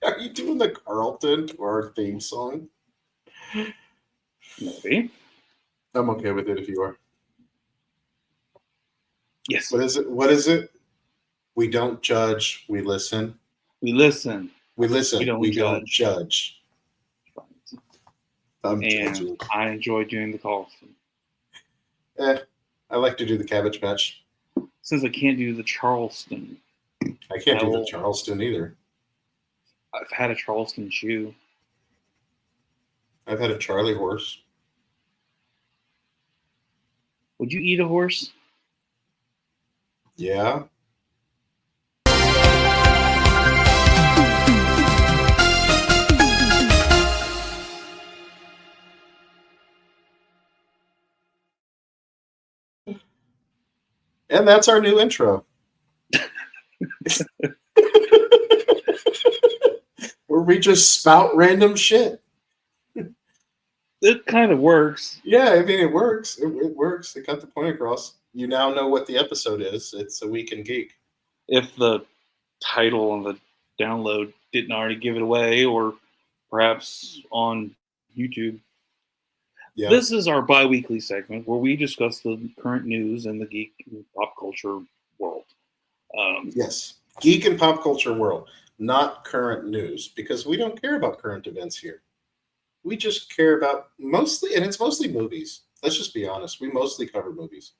Are you doing the Carlton to our theme song? Maybe. I'm okay with it if you are. Yes. What is it? What is it? We don't judge, we listen. We listen. We listen, We we don't don't judge. I'm And judging. I enjoy doing the Carlton. I like to do the Cabbage Patch. Since I can't do the Charleston, I can't I do the will- Charleston either. I've had a Charleston chew. I've had a Charlie horse. Would you eat a horse? Yeah. And that's our new intro. Where we just spout random shit. It kind of works. Yeah, I mean, it works. It works. It got the point across. You now know what the episode is. It's A Week in Geek. If the title and the download didn't already give it away, or perhaps on YouTube. Yeah. This is our bi-weekly segment where we discuss the current news in the geek and pop culture world. Yes. Geek and pop culture world, not current news, because we don't care about current events here. We just care about mostly, and it's mostly movies. Let's just be honest. We mostly cover movies.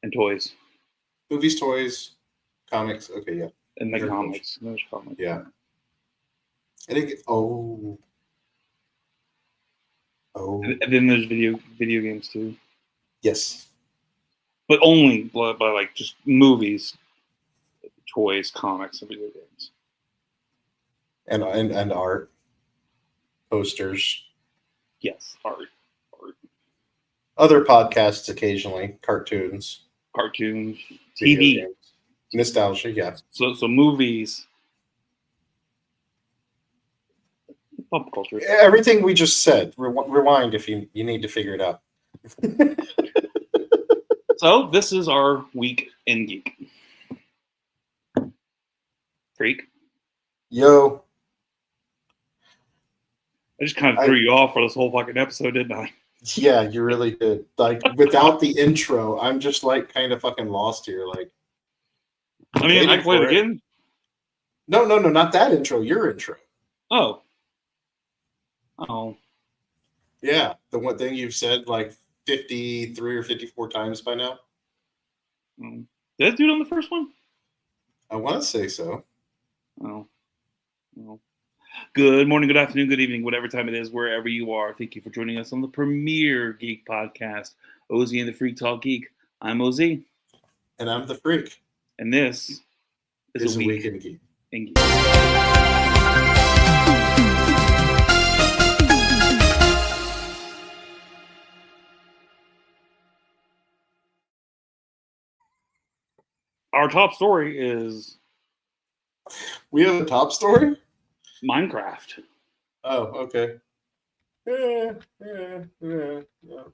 And toys. Movies, toys, comics. Okay, yeah. And the Nerd comics. There's comics. Yeah. I think, oh. And then there's video games too. Yes. But only by like just movies, toys, comics, and video games. And art. Posters. Yes, art. Other podcasts occasionally, cartoons, TV, games. Nostalgia, yeah. So movies, pop culture. Everything we just said. Rewind if you need to figure it out. So this is our week in geek. Freak. Yo. I just kind of threw you off for this whole fucking episode, didn't I? Yeah, you really did. Like, without the intro, I'm just like kind of fucking lost here. Like, I mean, I can play it again. No, not that intro. Your intro. Oh. Yeah, the one thing you've said like 53 or 54 times by now. Did I do it on the first one? I want to say so. Oh. Good morning, good afternoon, good evening, whatever time it is, wherever you are. Thank you for joining us on the premier geek podcast, Ozzy and the Freak Talk Geek. I'm Ozzy. And I'm the Freak. And this is A Week in Geek. Our top story is... We have a top story? Minecraft. Oh, okay. Yeah, there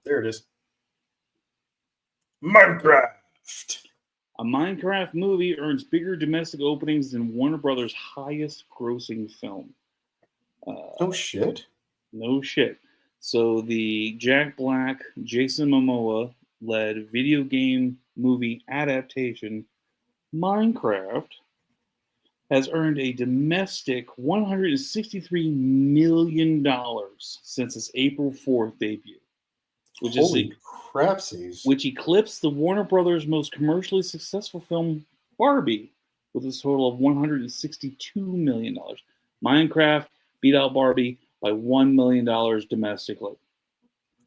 it is. Minecraft. A Minecraft movie earns bigger domestic openings than Warner Brothers' highest grossing film. No shit. No shit. So the Jack Black, Jason Momoa led video game movie adaptation Minecraft has earned a domestic $163 million since its April 4th debut. Holy crapsies. Which eclipsed the Warner Brothers' most commercially successful film, Barbie, with a total of $162 million. Minecraft beat out Barbie by $1 million domestically.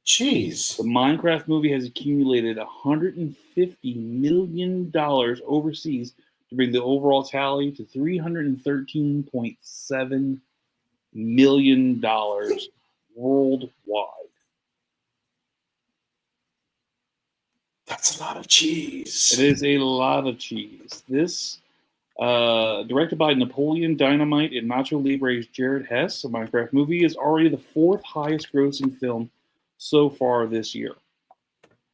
Jeez. The Minecraft movie has accumulated $150 million overseas to bring the overall tally to $313.7 million worldwide. That's a lot of cheese. It is a lot of cheese. This, directed by Napoleon Dynamite and Nacho Libre's Jared Hess, the Minecraft movie is already the fourth highest grossing film so far this year.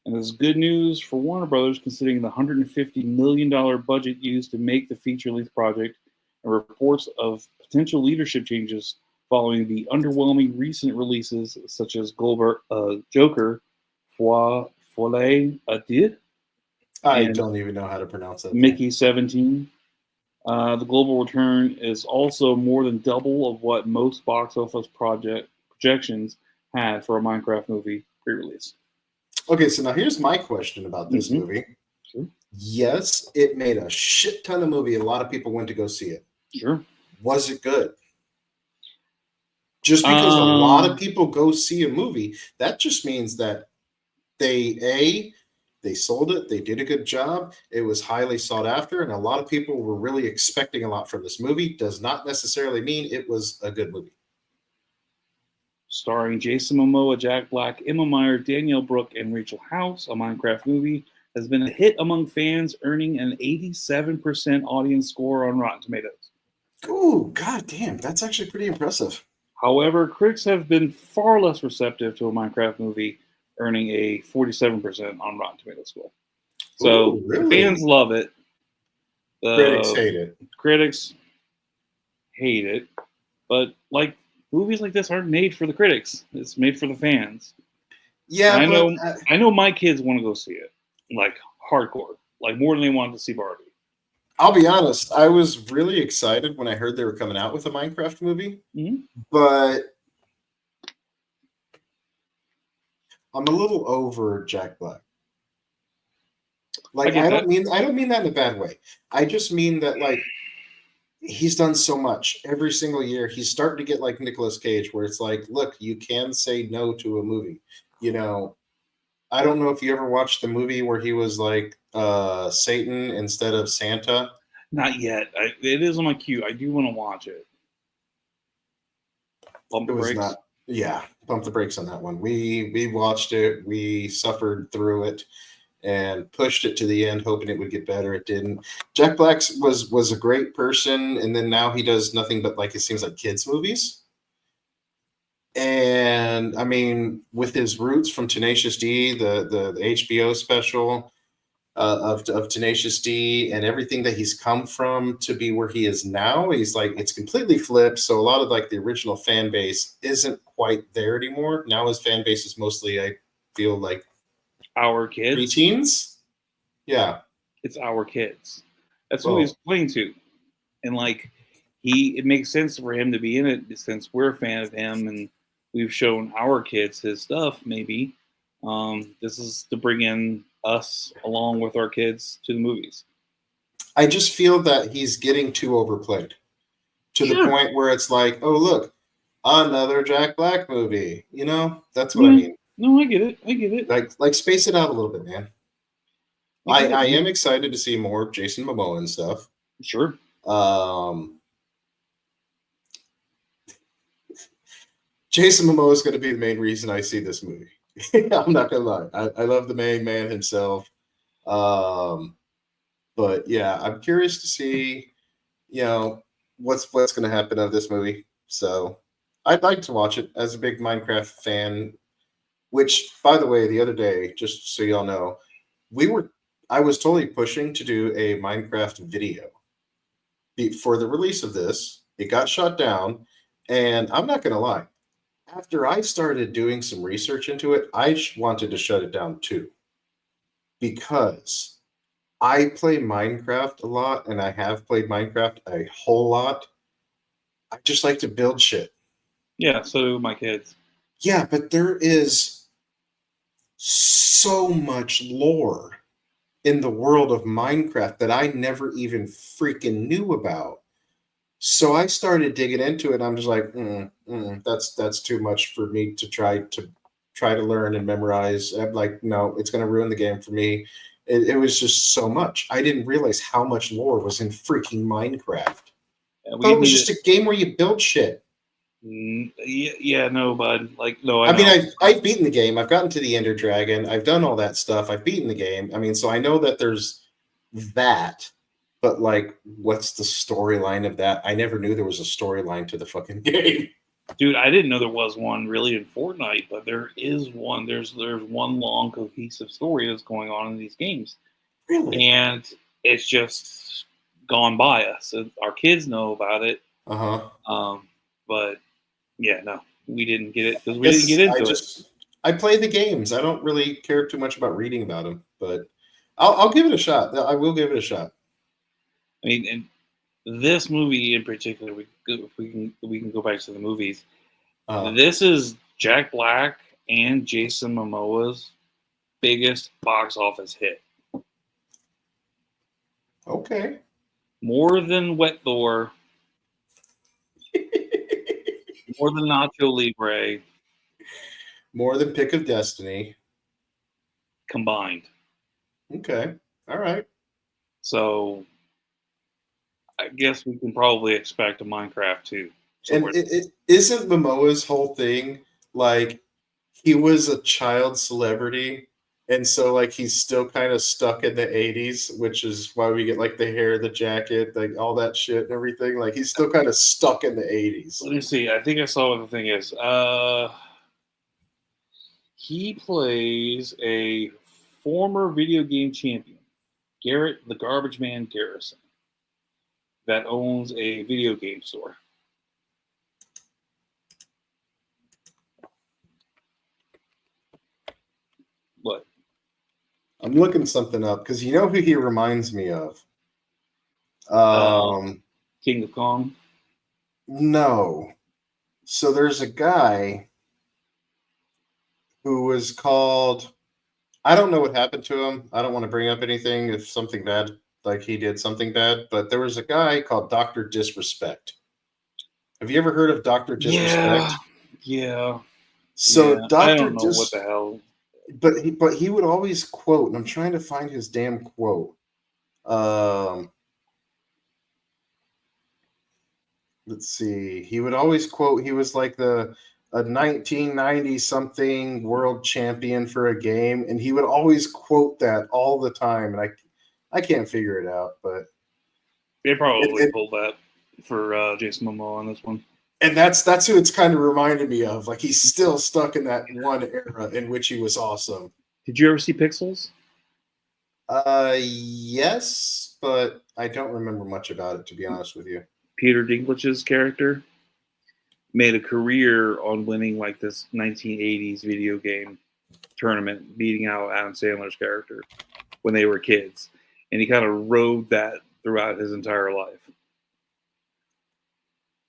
And this is good news for Warner Brothers, considering the $150 million budget used to make the feature-length project and reports of potential leadership changes following the underwhelming recent releases such as Joker, Folie à Deux, I and don't even know how to pronounce that thing. Mickey 17. The global return is also more than double of what most box office projections had for a Minecraft movie pre-release. Okay, so now here's my question about this movie. Sure. Yes, it made a shit ton of movie. A lot of people went to go see it. Sure. Was it good? Just because a lot of people go see a movie, that just means that they sold it, they did a good job, it was highly sought after, and a lot of people were really expecting a lot from this movie. Does not necessarily mean it was a good movie. Starring Jason Momoa, Jack Black, Emma Meyer, Danielle Brooke, and Rachel House, a Minecraft movie has been a hit among fans, earning an 87% audience score on Rotten Tomatoes. Ooh, god damn, that's actually pretty impressive. However, critics have been far less receptive to a Minecraft movie, earning a 47% on Rotten Tomatoes score. So Ooh, really? fans love it. Critics hate it. Critics hate it, but like movies like this aren't made for the critics. It's made for the fans. Yeah, and I know my kids want to go see it, like hardcore, like more than they wanted to see Barbie. I'll be honest, I was really excited when I heard they were coming out with a Minecraft movie, but I'm a little over Jack Black. Like I don't mean that in a bad way. I just mean that like he's done so much every single year. He's starting to get like Nicolas Cage, where it's like, look, you can say no to a movie. You know, I don't know if you ever watched the movie where he was like Satan instead of Santa. Not yet. It is on my queue. I do want to watch it. Pump the brakes. Not. Yeah, pump the brakes on that one. We watched it. We suffered through it and pushed it to the end, hoping it would get better. It didn't. Jack Black was a great person, and then now he does nothing but like it seems like kids movies. And I mean, with his roots from Tenacious D, the HBO special of Tenacious D, and everything that he's come from to be where he is now, he's like it's completely flipped. So a lot of like the original fan base isn't quite there anymore. Now his fan base is mostly, I feel like, our kids, preteens. Yeah, it's our kids. That's who he's playing to, and like it makes sense for him to be in it since we're a fan of him and we've shown our kids his stuff. Maybe this is to bring in us along with our kids to the movies. I just feel that he's getting too overplayed to the point where it's like, oh look, another Jack Black movie. You know, that's what I mean. No, I get it. Like space it out a little bit, man. I am excited to see more Jason Momoa and stuff. Sure. Jason Momoa is going to be the main reason I see this movie. I'm not gonna lie. I love the main man himself. But yeah, I'm curious to see, you know, what's going to happen of this movie. So I'd like to watch it as a big Minecraft fan. Which, by the way, the other day, just so y'all know, I was totally pushing to do a Minecraft video for the release of this. It got shut down, and I'm not gonna lie. After I started doing some research into it, I wanted to shut it down too. Because I play Minecraft a lot, and I have played Minecraft a whole lot. I just like to build shit. Yeah, so do my kids. Yeah, but there is so much lore in the world of Minecraft that I never even freaking knew about. So I started digging into it. I'm just like, that's too much for me to try to learn and memorize. I'm like, no, it's going to ruin the game for me. It was just so much. I didn't realize how much lore was in freaking Minecraft. I thought it was just a game where you build shit. Yeah, no, bud. Like, no, I mean, I've beaten the game. I've gotten to the Ender Dragon. I've done all that stuff. I've beaten the game. I mean, so I know that there's that. But like, what's the storyline of that? I never knew there was a storyline to the fucking game. Dude, I didn't know there was one really in Fortnite, but there is one. There's one long cohesive story that's going on in these games. Really? And it's just gone by us. Our kids know about it, Uh huh. but yeah, no, we didn't get it because we didn't get Yes, into it. I play the games. I don't really care too much about reading about them, but I'll give it a shot. I will give it a shot. I mean, and this movie in particular, if we can go back to the movies. Uh, This is Jack Black and Jason Momoa's biggest box office hit, okay. more than Wet Thor, more than Nacho Libre More than Pick of Destiny. combined. Okay. All right. So I guess we can probably expect a Minecraft too. And Somewhere. it isn't Momoa's whole thing like he was a child celebrity, and so like he's still kind of stuck in the '80s, which is why we get like the hair, the jacket, like all that shit and everything. Like he's still kind of stuck in the '80s. Let me see. I think I saw what the thing is. He plays a former video game champion, Garrett the Garbage Man Garrison, that owns a video game store. What? I'm looking something up because you know who he reminds me of. Uh, Um, King of Kong. no. So there's a guy who was called. I don't know what happened to him. I don't want to bring up anything if something bad, like he did something bad. But there was a guy called Doctor Disrespect. Have you ever heard of Doctor Yeah, Disrespect? yeah, yeah. So I Doctor don't know what the Dis, hell. but he would always quote, and I'm trying to find his damn quote. Um, let's see. He would always quote. He was like the a 1990 something world champion for a game, and he would always quote that all the time. And I can't figure it out, but They it, probably it pulled that for Jason Momoa on this one. and that's who it's kind of reminded me of. Like he's still stuck in that one era in which he was awesome. Did you ever see Pixels? Yes, but I don't remember much about it to be honest with you. Peter Dinklage's character made a career on winning like this 1980s video game tournament, beating out Adam Sandler's character when they were kids, and he kind of rode that throughout his entire life.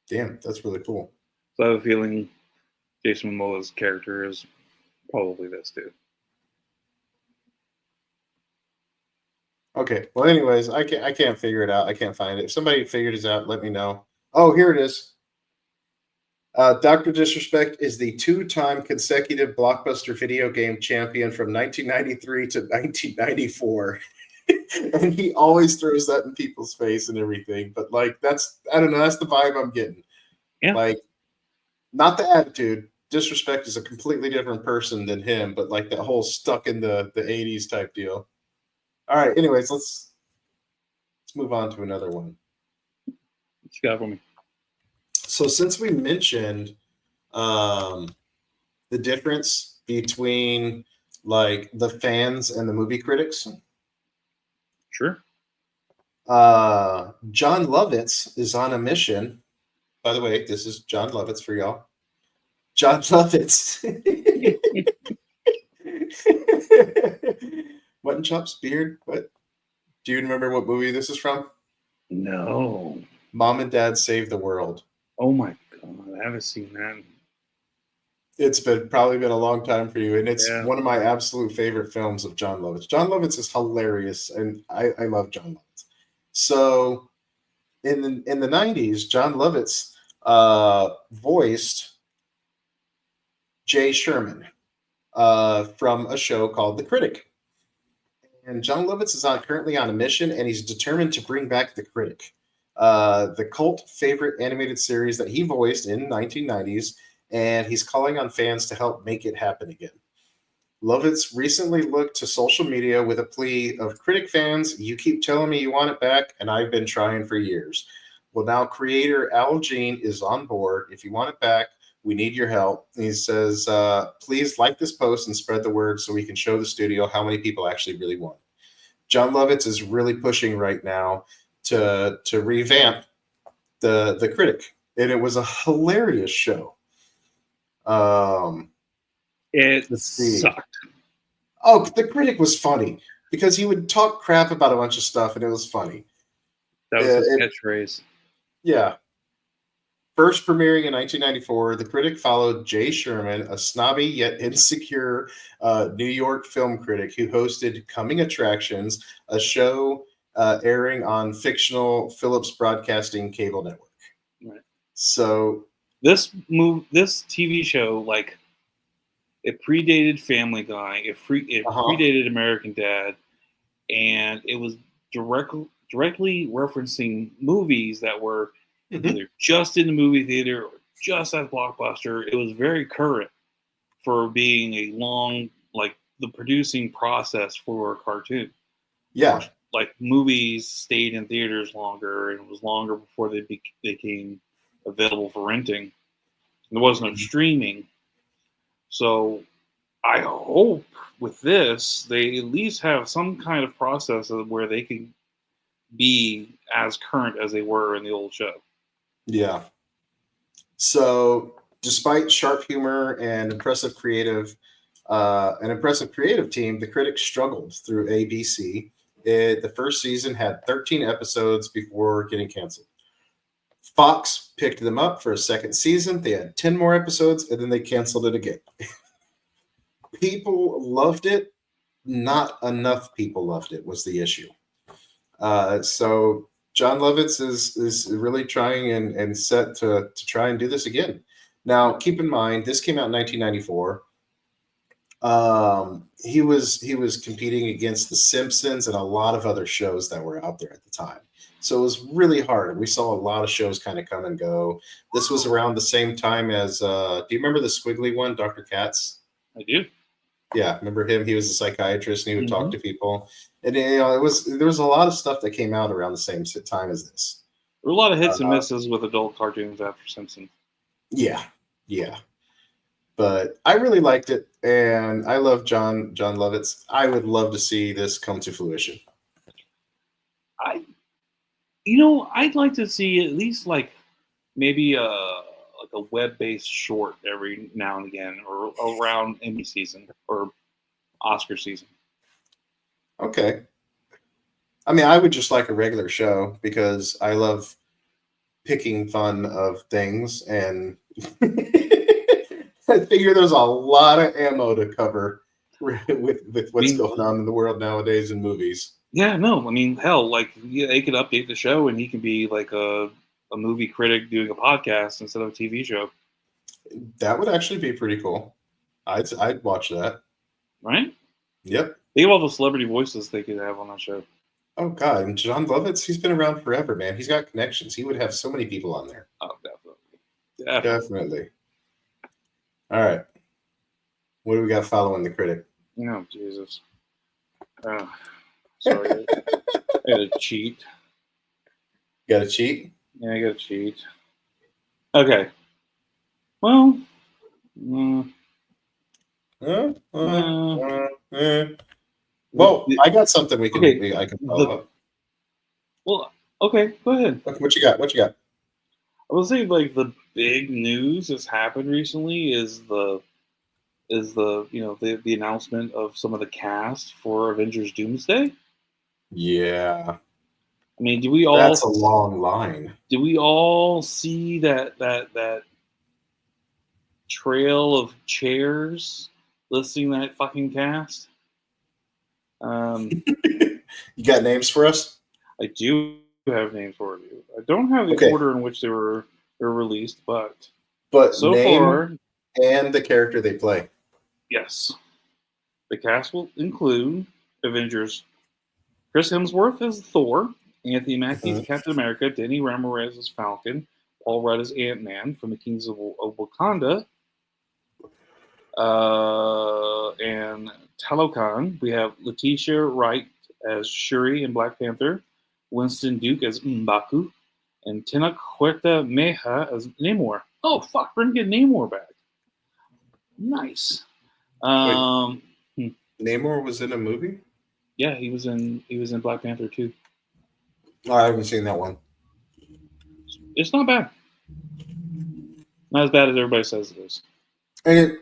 Damn, that's really cool. So I have a feeling Jason Momoa's character is probably this too. Okay. Well, anyways, I can't figure it out. I can't find it. If somebody figured it out, let me know. Oh, here it is. Dr. Disrespect is the two-time consecutive blockbuster video game champion from 1993 to 1994. And he always throws that in people's face and everything. But like that's I don't know, that's the vibe I'm getting. Yeah. Like not the attitude. Disrespect is a completely different person than him, but like that whole stuck in the 80s type deal. All right, anyways, let's move on to another one. What you got for me? So since we mentioned um, the difference between like the fans and the movie critics, Sure. John Lovitz is on a mission. By the way, this is John Lovitz for y'all. John Lovitz. Mutton chops, beard. What? Do you remember what movie this is from? No. Mom and Dad Save the World. Oh my god, I haven't seen that. It's probably been a long time for you, and it's Yeah. one of my absolute favorite films of John Lovitz. John Lovitz is hilarious, and I love John Lovitz. So in the 90s, John Lovitz voiced Jay Sherman from a show called The Critic. And John Lovitz is currently on a mission, and he's determined to bring back The Critic, the cult favorite animated series that he voiced in the 1990s, and he's calling on fans to help make it happen again. Lovitz recently looked to social media with a plea of Critic fans, you keep telling me you want it back, and I've been trying for years. Well, now creator Al Jean is on board. If you want it back, we need your help. He says, please like this post and spread the word so we can show the studio how many people actually really want it. John Lovitz is really pushing right now to revamp the critic, and it was a hilarious show. It Let's see. sucked. Oh, the critic was funny because he would talk crap about a bunch of stuff, and it was funny. That was his catchphrase. Yeah. First premiering in 1994, the critic followed Jay Sherman, a snobby yet insecure New York film critic who hosted Coming Attractions, a show airing on fictional Phillips Broadcasting cable network. Right. So this TV show, like, it predated Family Guy, it predated American Dad, and it was directly referencing movies that were either just in the movie theater or just at Blockbuster. It was very current for being a long, like, the producing process for a cartoon. Yeah. Like, movies stayed in theaters longer, and it was longer before they became available for renting. There was no streaming. So I hope with this, they at least have some kind of process where they can be as current as they were in the old show. Yeah. So, despite sharp humor and impressive creative team, the critics struggled through ABC. The first season had 13 episodes before getting canceled. Fox picked them up for a second season. They had 10 more episodes, and then they canceled it again. People loved it. Not enough people loved it was the issue. So John Lovitz is really trying and set to try and do this again. Now, keep in mind, this came out in 1994. He was competing against The Simpsons and a lot of other shows that were out there at the time. So it was really hard. We saw a lot of shows kind of come and go. This was around the same time as do you remember the squiggly one, Dr. Katz? I do. Yeah, remember him? He was a psychiatrist and he would talk Mhm. to people. And there was a lot of stuff that came out around the same time as this. There were a lot of hits and misses with adult cartoons after Simpsons. Yeah, yeah. But I really liked it, and I love John Lovitz. I would love to see this come to fruition. I'd like to see at least, like, maybe a web-based short every now and again, or around Emmy season or Oscar season. Okay. I mean, I would just like a regular show because I love picking fun of things, and I figure there's a lot of ammo to cover with what's going on in the world nowadays in movies. Yeah, no, I mean, hell, like, yeah, they could update the show, and he can be like a movie critic doing a podcast instead of a TV show. That would actually be pretty cool. I'd watch that. Right? Yep. Think of all the celebrity voices they could have on that show. Oh God, and John Lovitz, he's been around forever, man. He's got connections. He would have so many people on there. Oh, definitely. All right. What do we got following the critic? Oh, Jesus. Oh, sorry. I gotta cheat. Got to cheat? Yeah, I gotta cheat. Okay. Well, Well, I got something I can follow up. Well, okay, go ahead. What you got? What you got? I would say, like, the big news that's happened recently is the the announcement of some of the cast for Avengers Doomsday. Yeah. I mean, do we all? That's a long line. Do we all see that trail of chairs listing that fucking cast? You got names for us? I do have names for you. I don't have the order in which they were released, but so name far, and the character they play. yes. The cast will include Avengers Chris Hemsworth as Thor, Anthony Mackie as Captain America, Denny Ramirez as Falcon, Paul Rudd as Ant-Man from the Kings of Wakanda, and Talokan. We have Letitia Wright as Shuri in Black Panther, Winston Duke as M'Baku, and Tenoch Huerta Meja as Namor. Oh, fuck, we're going to get Namor back. Nice. Namor was in a movie? Yeah, he was in Black Panther too. I haven't seen that one. It's not bad. Not as bad as everybody says it is. And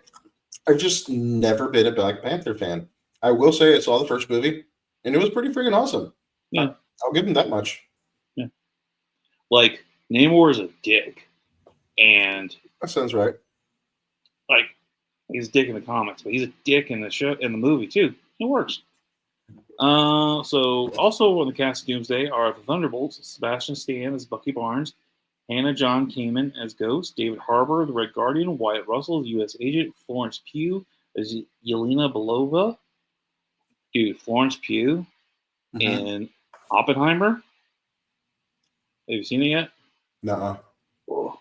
I've just never been a Black Panther fan. I will say I saw the first movie, and it was pretty freaking awesome. Yeah. I'll give him that much. Yeah. Like, Namor is a dick. And, That sounds right. like, he's a dick in the comics, but he's a dick in the show, in the movie, too. It works. So, also on the cast of Doomsday are the Thunderbolts, Sebastian Stan as Bucky Barnes, Hannah John Kamen as Ghost, David Harbour, the Red Guardian, Wyatt Russell, the U.S. Agent, Florence Pugh as Yelena Belova. Dude, Florence Pugh in Oppenheimer. Have you seen it yet? Nuh-uh. Oh.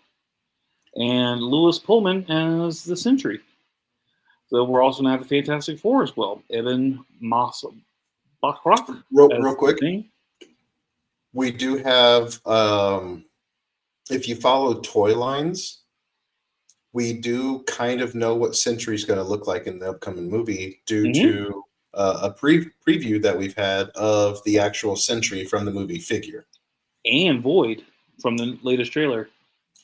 And Lewis Pullman as the Sentry. So we're also going to have the Fantastic Four as well. Evan Moss Bachrach. Real quick, Thing. we do have, if you follow toy lines, we do kind of know what Sentry's going to look like in the upcoming movie due to a preview that we've had of the actual Sentry from the movie figure. And Void from the latest trailer.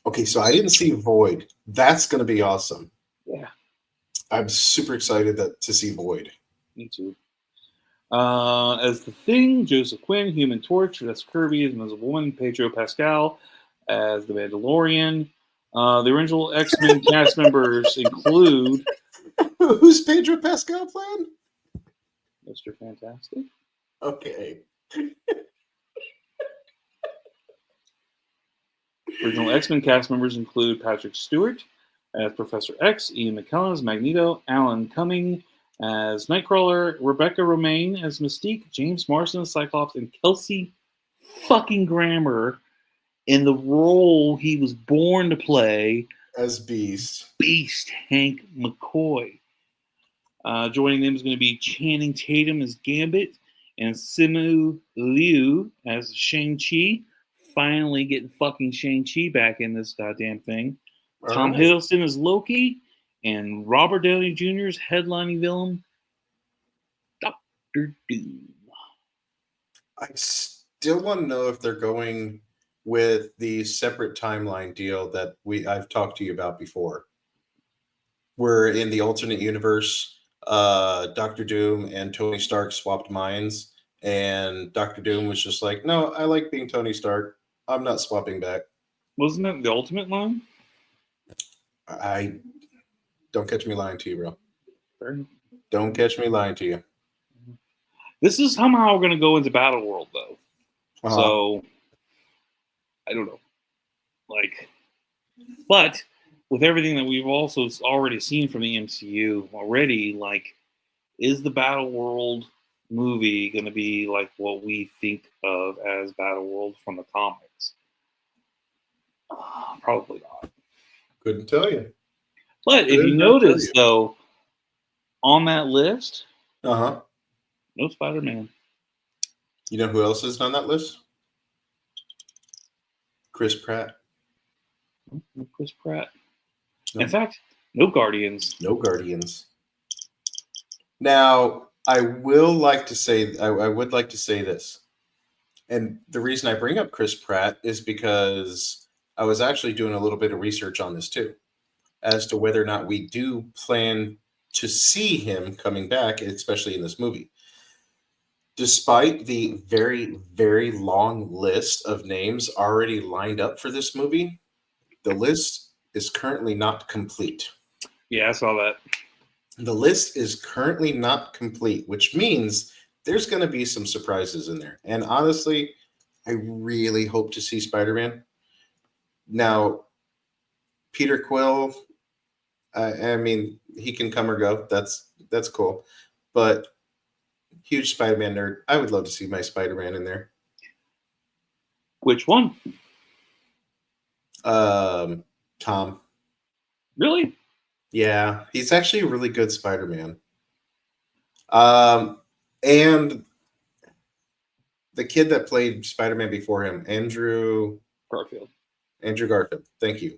Okay, so I didn't see Void. That's going to be awesome. Yeah. I'm super excited to see Void. Me too. As the Thing, Joseph Quinn, Human Torch, Vanessa Kirby as Invisible Woman, Pedro Pascal as the Mandalorian. The original X-Men cast members include Who's Pedro Pascal playing? Mr. Fantastic. Okay. Original X-Men cast members include Patrick Stewart as Professor X, Ian McKellen as Magneto, Alan Cumming as Nightcrawler, Rebecca Romaine as Mystique, James Marsden as Cyclops, and Kelsey fucking Grammer in the role he was born to play as Beast, Hank McCoy. Joining them is going to be Channing Tatum as Gambit and Simu Liu as Shang-Chi. Finally getting fucking Shang-Chi back in this goddamn thing. Tom Hiddleston as Loki, and Robert Downey Jr.'s headlining villain, Dr. Doom. I still want to know if they're going with the separate timeline deal that I've talked to you about before. Where in the alternate universe, Dr. Doom and Tony Stark swapped minds, and Dr. Doom was just like, "No, I like being Tony Stark. I'm not swapping back." Wasn't that the ultimate line? I don't catch me lying to you, bro. Fair. Don't catch me lying to you. This is somehow going to go into Battle World, though. Uh-huh. So, I don't know. But with everything that we've also already seen from the MCU already, is the Battle World movie going to be like what we think of as Battle World from the comics? Probably not. Couldn't tell you. But if you notice, though, on that list, no Spider-Man. You know who else is on that list? Chris Pratt. No Chris Pratt. No. In fact, no Guardians. No Guardians. Now, I would like to say this. And the reason I bring up Chris Pratt is because I was actually doing a little bit of research on this too, as to whether or not we do plan to see him coming back, especially in this movie. Despite the very, very long list of names already lined up for this movie, the list is currently not complete. Yeah, I saw that. The list is currently not complete, which means there's going to be some surprises in there. And honestly, I really hope to see Spider-Man. Now, Peter Quill, I mean, he can come or go. That's cool. But huge Spider-Man nerd. I would love to see my Spider-Man in there. Which one? Tom. Really? Yeah, he's actually a really good Spider-Man. And the kid that played Spider-Man before him, Andrew Garfield. Thank you.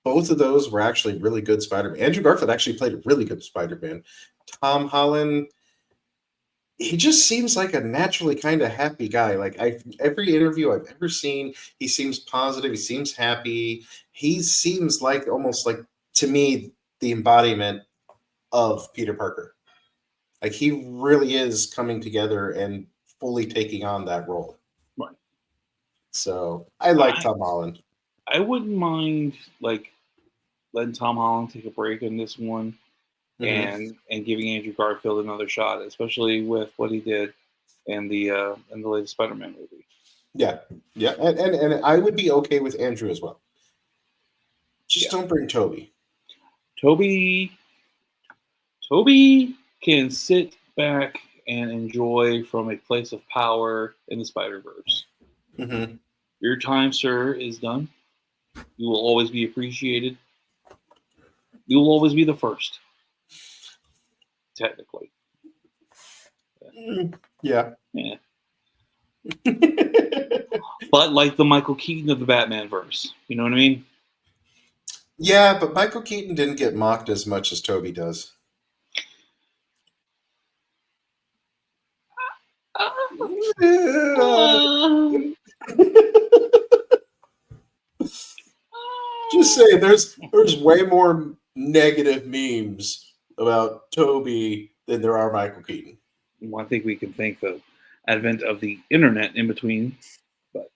Both of those were actually really good Spider-Man. Andrew Garfield actually played a really good Spider-Man. Tom Holland, he just seems like a naturally kind of happy guy. Like every interview I've ever seen, he seems positive. He seems happy. He seems like almost like to me the embodiment of Peter Parker. Like he really is coming together and fully taking on that role. Right. So I like I Tom Holland. I wouldn't mind like letting Tom Holland take a break in this one Hmm. and giving Andrew Garfield another shot, especially with what he did in the latest Spider-Man movie. Yeah, yeah, and I would be okay with Andrew as well. Just Yeah, don't bring Toby. Toby Toby can sit back and enjoy from a place of power in the Spider Verse. Hmm. Your time, sir, is done. You will always be appreciated. You will always be the first, technically. Yeah. Yeah. But like the Michael Keaton of the Batman verse. You know what I mean? Yeah, but Michael Keaton didn't get mocked as much as Toby does. Just say there's way more negative memes about Toby than there are Michael Keaton. Well, I think we can thank the advent of the internet in between. But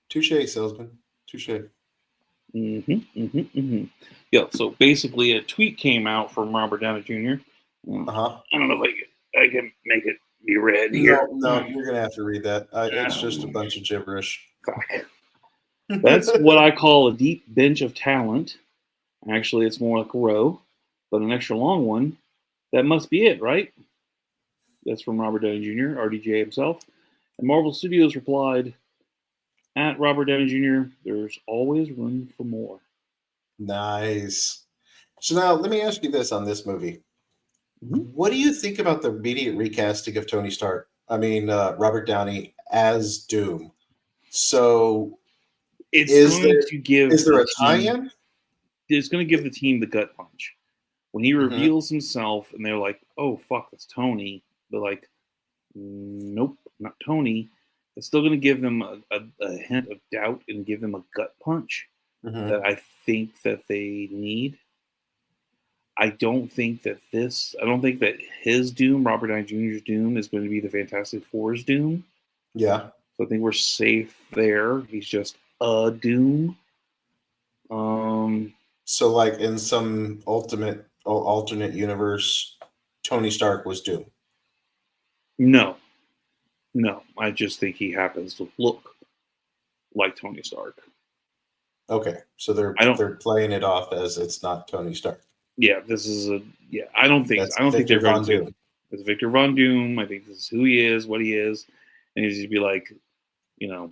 Touche, salesman. Touche. Yeah, so basically, a tweet came out from Robert Downey Jr. Uh huh. I don't know if I can make it be read here. No, no, you're gonna have to read that. It's just a Um, bunch of gibberish. Fuck. That's what I call a deep bench of talent. Actually, it's more like a row, but an extra long one. That must be it, right? That's from Robert Downey Jr., RDJ himself. And Marvel Studios replied, at Robert Downey Jr., there's always room for more. Nice. So now let me ask you this on this movie. Mhm. What do you think about the immediate recasting of Tony Stark? I mean, Robert Downey as Doom. So It's is going there to give is there the a team. tie-in? It's going to give the team the gut punch when he Hmm. reveals himself, and they're like, "Oh fuck, that's Tony." They're like, "Nope, not Tony." It's still going to give them a hint of doubt and give them a gut punch Hmm. that I think that they need. I don't think that I don't think that his Doom, Robert Downey Jr.'s Doom, is going to be the Fantastic Four's Doom. Yeah. So I think we're safe there. He's just a Doom. Um, So, like in some alternate universe, Tony Stark was Doom. no, no. I just think he happens to look like Tony Stark. Okay, so they're I don't. they're playing it off as it's not Tony Stark. Yeah, this is a. Yeah, I don't think. That's I don't think they're Victor going Von to. Doom. It's Victor Von Doom. I think this is who he is, what he is, and he's just be like, you know,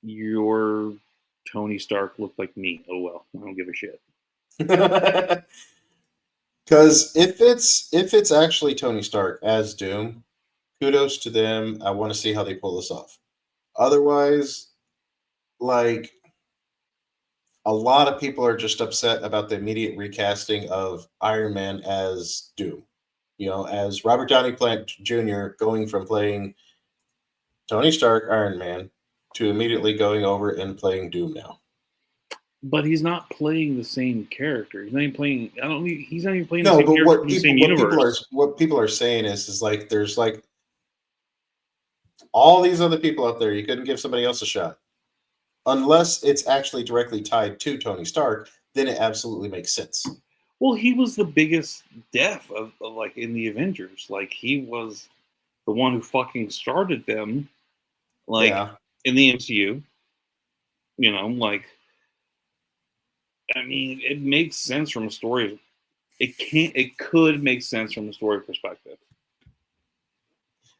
your Tony Stark looked like me. Oh well, I don't give a shit. Because if it's actually Tony Stark as Doom, kudos to them. I want to see how they pull this off. Otherwise, like a lot of people are just upset about the immediate recasting of Iron Man as Doom. You know, as Robert Downey Plant Jr. going from playing Tony Stark Iron Man to immediately going over and playing Doom now. But he's not playing the same character. He's not even playing. I don't. He's not even playing the No, same but character in the same universe. what people are saying is like there's like all these other people out there. You couldn't give somebody else a shot unless it's actually directly tied to Tony Stark. Then it absolutely makes sense. Well, he was the biggest death of like in the Avengers. Like he was the one who fucking started them. Like Yeah. in the MCU, you know, like I mean, it makes sense from a story. It can't. It could make sense from a story perspective.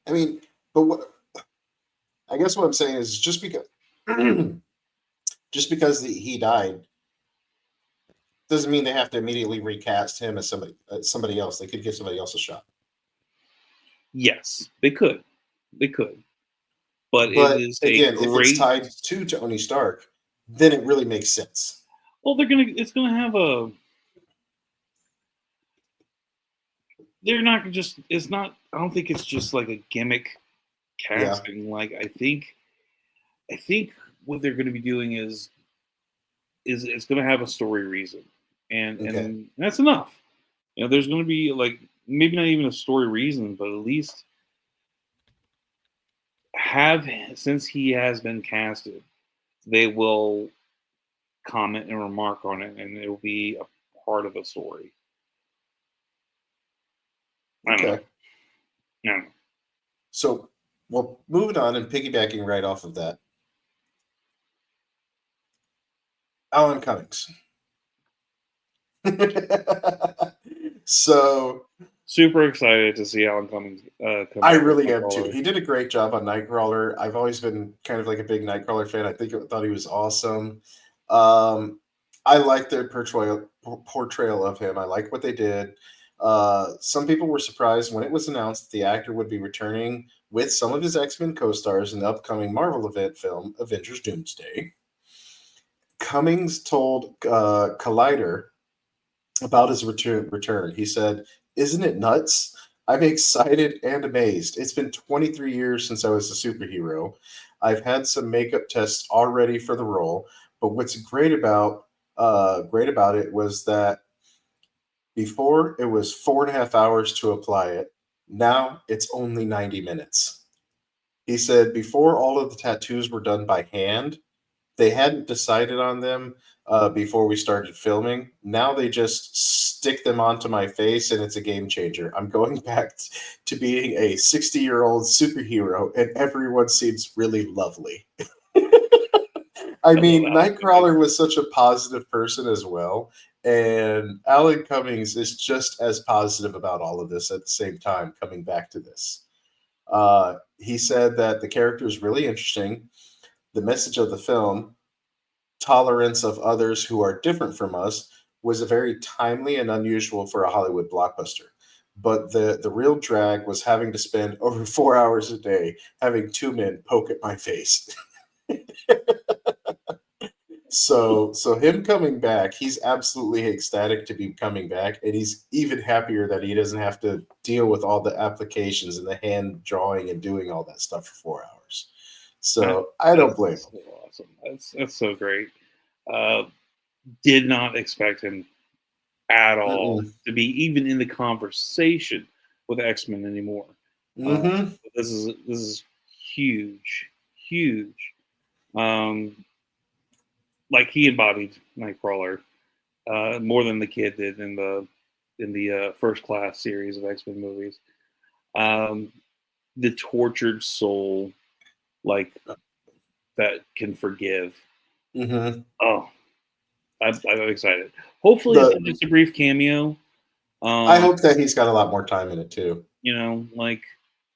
I mean, but what I guess what I'm saying is just because he died doesn't mean they have to immediately recast him as somebody else. They could give somebody else a shot. Yes, they could. They could. But it But is a again, if it's great. tied to Tony Stark, then it really makes sense. Well, they're gonna. It's gonna have a. they're not just. It's not. I don't think it's just like a gimmick Yeah. casting. Like I think what they're going to be doing is it's going to have a story reason, Okay. and that's enough. You know, there's going to be like maybe not even a story reason, but at least have since he has been casted, they will comment and remark on it, and it will be a part of a story. I don't know. Okay. I don't know. So, well, moving on and piggybacking right off of that, Alan Cummings. So Super excited to see Alan Cummings come I back as really am too. Nightcrawler. He did a great job on Nightcrawler. I've always been kind of like a big Nightcrawler fan. Thought he was awesome. Um, I like their portrayal of him. I like what they did. Some people were surprised when it was announced that the actor would be returning with some of his X-Men co-stars in the upcoming Marvel event film Avengers Doomsday. Cummings told Collider about his return. He said, "Isn't it nuts? I'm excited and amazed. It's been 23 years since I was a superhero. I've had some makeup tests already for the role, but what's great about it was that before it was 4.5 hours to apply it. Now it's only 90 minutes." He said before all of the tattoos were done by hand, they hadn't decided on them before we started filming. Now they just stick them onto my face, and it's a game changer. I'm going back to being a 60-year-old superhero, and everyone seems really lovely. I I love mean, Alan Cummings. Nightcrawler was such a positive person as well, and Alan Cummings is just as positive about all of this at the same time. Coming back to this, he said that the character is really interesting. The message of the film, tolerance of others who are different from us, was a very timely and unusual for a Hollywood blockbuster. But the real drag was having to spend over 4 hours a day having two men poke at my face. So him coming back, he's absolutely ecstatic to be coming back, and he's even happier that he doesn't have to deal with all the applications and the hand drawing and doing all that stuff for 4 hours. That, So I don't blame that's him. so awesome. That's so great. Uh, did not expect him at all Mm-mm. to be even in the conversation with X Men anymore. Uh, Mm-hmm. this is huge, huge. Um, like he embodied Nightcrawler more than the kid did in the First Class series of X Men movies. Um, the tortured soul, like that can forgive. Mm-hmm. Oh, I'm excited. Hopefully, it's The just a brief cameo. I Um, hope that he's got a lot more time in it too. you know, like,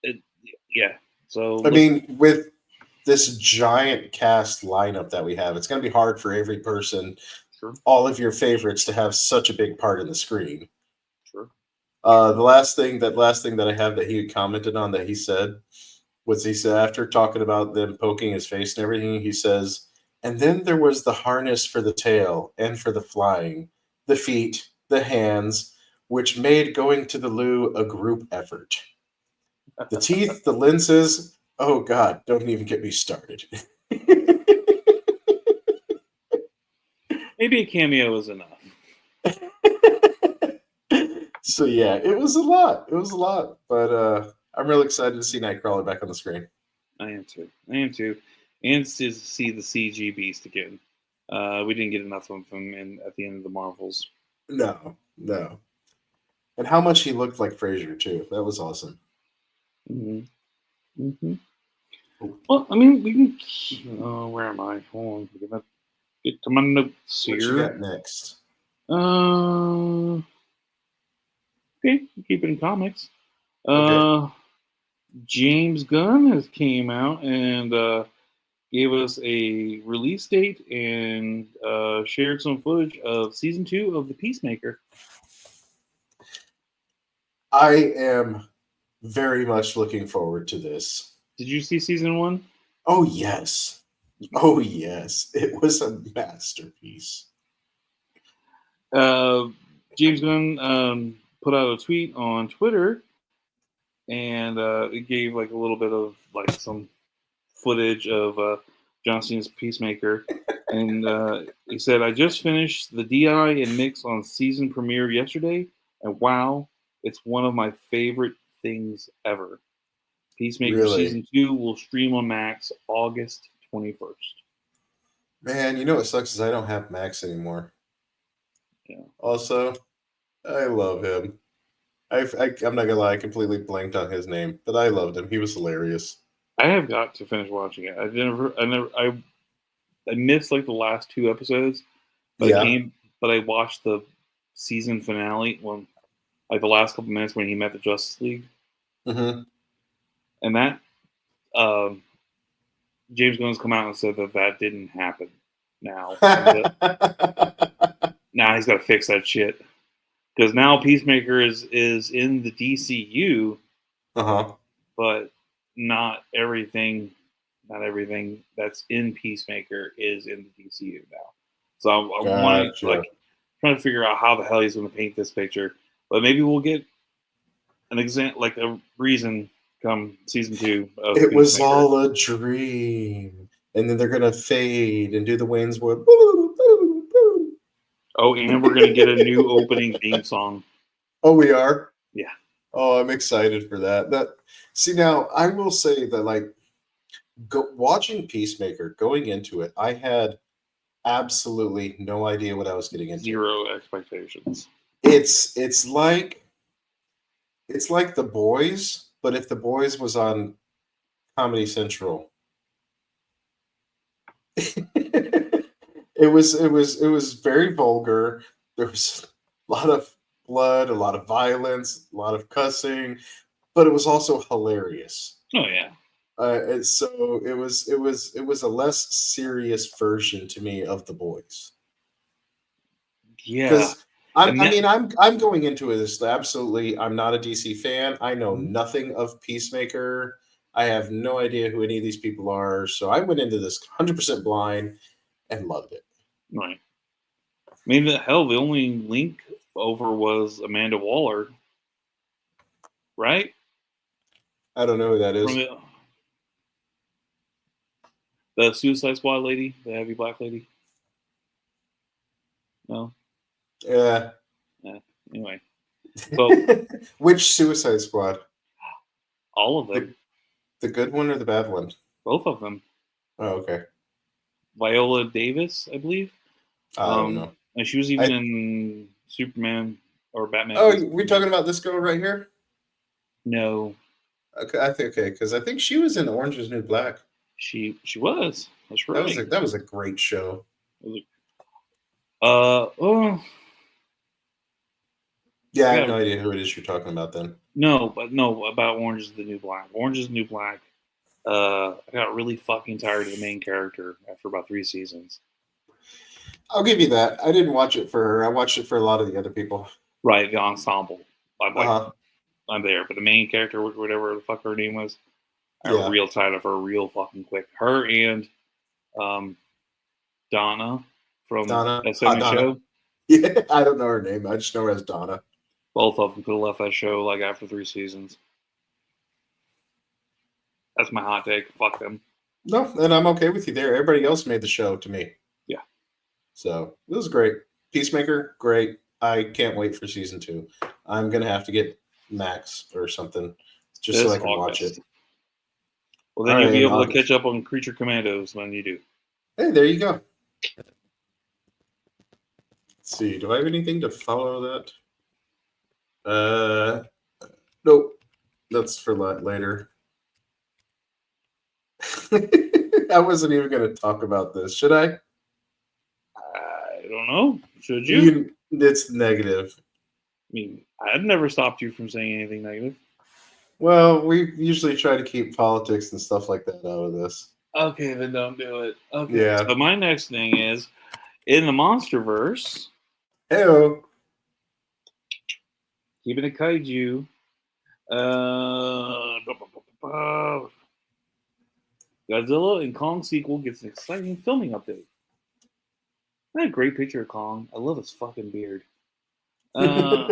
it, yeah. So I let's. mean, with this giant cast lineup that we have, it's going to be hard for every person, Sure, all of your favorites, to have such a big part in the screen. sure. The last thing that I have that he commented on that he said was he said after talking about them poking his face and everything, he says, and then there was the harness for the tail and for the flying, the feet, the hands, which made going to the loo a group effort. The teeth, the lenses. Oh God, don't even get me started. Maybe a cameo is enough. So yeah, it was a lot. It was a lot, but I'm really excited to see Nightcrawler back on the screen. I am too. I am too. And to see the CG Beast again. We didn't get enough of him at the end of the Marvels. No, no, and how much he looked like Frasier too. That was awesome. Hmm. Hmm. Oh, Well, I mean, we can. Where am I? Hold on. I'm gonna get to my notes what you here. got next? Uh, okay, keep it in comics. Okay. Uh, James Gunn has came out and gave us a release date and shared some footage of season 2 of The Peacemaker. I am very much looking forward to this. Did you see season 1? Oh yes. Oh yes. It was a masterpiece. Uh, James Gunn put out a tweet on Twitter, and it gave like a little bit of like some footage of John Cena's Peacemaker, and he said, "I just finished the DI and mix on season premiere yesterday, and wow, it's one of my favorite things ever. Peacemaker Really? season 2 will stream on Max August 21st." Man, you know what sucks is I don't have Max anymore. Yeah, Also, I love him. I'm not gonna lie, I completely blanked on his name, but I loved him. He was hilarious. I have got to finish watching it. I missed like the last 2 episodes, but Yeah. I watched the season finale when like the last couple minutes when he met the Justice League, Hmm. and that um, James Gunn's come out and said that that didn't happen now, and that now he's got to fix that shit because now Peacemaker is in the DCU, Uh-huh. but not everything not everything that's in Peacemaker is in the DCU now. So I'm wanting Gotcha. like trying to figure out how the hell he's going to paint this picture, but maybe we'll get an example like a reason come season 2 of It was Peacemaker. all a dream. And then they're gonna fade and do the Wayne's World. Oh, and we're going to get a new opening theme song. Oh, we are? Yeah. Oh, I'm excited for that. That see now, I will say that like watching Peacemaker, going into it, I had absolutely no idea what I was getting into. Zero expectations. It's like The Boys, but if The Boys was on Comedy Central. It was very vulgar. There was a lot of blood, a lot of violence, a lot of cussing, but it was also hilarious. Oh yeah. And so it was a less serious version to me of The Boys. Yeah. Because I'm And I that mean I'm going into it as absolutely I'm not a DC fan. I know Mhm. nothing of Peacemaker. I have no idea who any of these people are. So I went into this 100% blind and loved it. Right. I mean, the hell, the only link over was Amanda Waller, right? I don't know who that From is. the Suicide Squad lady, the heavy black lady. No. Yeah. Yeah. Anyway, so Which Suicide Squad? all of The them, the good one or the bad one? both of them, Oh, okay. Viola Davis, I believe. I don't know. And she was even I in Superman or Batman Oh, v we're Superman. talking about this girl right here? No, Okay, I think okay, because I think she was in Orange Is New Black. she was. That's That was right. a great show. Oh, Yeah, I I have got no idea who it is you're talking about then. no about Orange is the New Black. Orange is the New Black. I got really fucking tired of the main character after about 3 seasons. I'll give you that. I didn't watch it for her. I watched it for a lot of the other people. Right, the ensemble. I'm like, Uh-huh. I'm there, but the main character, whatever the fuck her name was, I got Yeah. real tired of her real fucking quick. Her and um, Donna from Donna. that Hot 70 Donna. show, Yeah, I don't know her name. I just know her as Donna. both of them could have left that show like after 3 seasons. That's my hot take. Fuck them. No, and I'm okay with you there. Everybody else made the show to me. Yeah. So it was great. Peacemaker, great. I can't wait for season 2. I'm gonna have to get Max or something just so This I can watch it. August. Well, All then you'll right, be in able to catch August. up on Creature Commandos when you do. Hey, there you go. Let's see. Do I have anything to follow that? Nope. That's for later. I wasn't even gonna talk about this. Should I? I don't know. Should you? It's negative. I mean, I've never stopped you from saying anything negative. Well, we usually try to keep politics and stuff like that out of this. Okay, then don't do it. Okay, Yeah. so my next thing is in the MonsterVerse, Heyo. keeping it kaiju. Godzilla and Kong sequel gets an exciting filming update. I had a great picture of Kong. I love his fucking beard. Uh,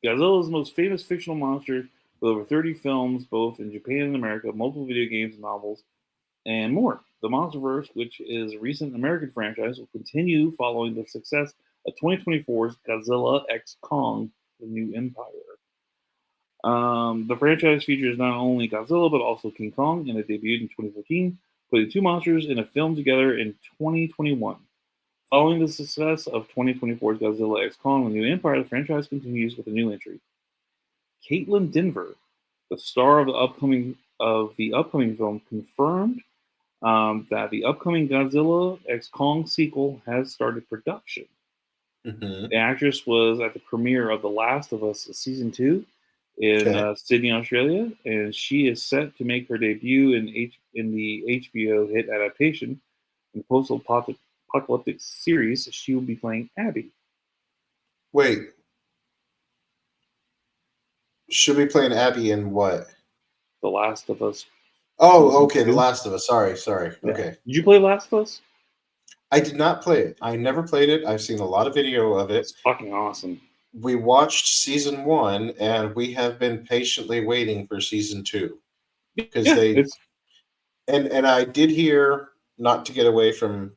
Godzilla is the most famous fictional monster with over 30 films, both in Japan and America, multiple video games and novels, and more. The MonsterVerse, which is a recent American franchise, will continue following the success of 2024's Godzilla x Kong: The New Empire. The franchise features not only Godzilla but also King Kong, and it debuted in 2014, putting two monsters in a film together in 2021. Following the success of 2024's Godzilla x Kong: The New Empire, the franchise continues with a new entry. Caitlin Denver, the star of the upcoming film, confirmed that the upcoming Godzilla x Kong sequel has started production. Mm-hmm. The actress was at the premiere of The Last of Us Season 2 in Sydney, Australia, and she is set to make her debut in the HBO hit adaptation. In the post-apocalyptic series, she will be playing Abby. Wait. She'll be playing Abby in what? The Last of Us. Oh, okay. The Last of Us. Sorry. Yeah. Okay. Did you play Last of Us? I did not play it. I never played it. I've seen a lot of video of it. It's fucking awesome. We watched season 1, and we have been patiently waiting for season 2 because and I did hear, not to get away from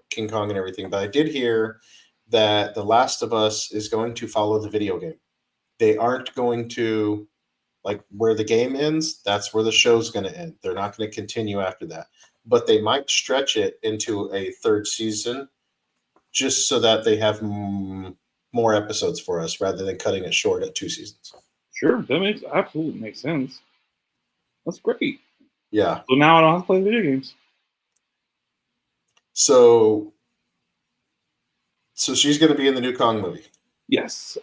King Kong and everything, but I did hear that The Last of Us is going to follow the video game. They aren't going to, like, where the game ends, that's where the show's going to end. They're not going to continue after that. But they might stretch it into a third season just so that they have more episodes for us rather than cutting it short at 2 seasons. Sure, that absolutely makes sense. That's great. Yeah. So now I don't have to play video games. So she's going to be in the new Kong movie. Yes,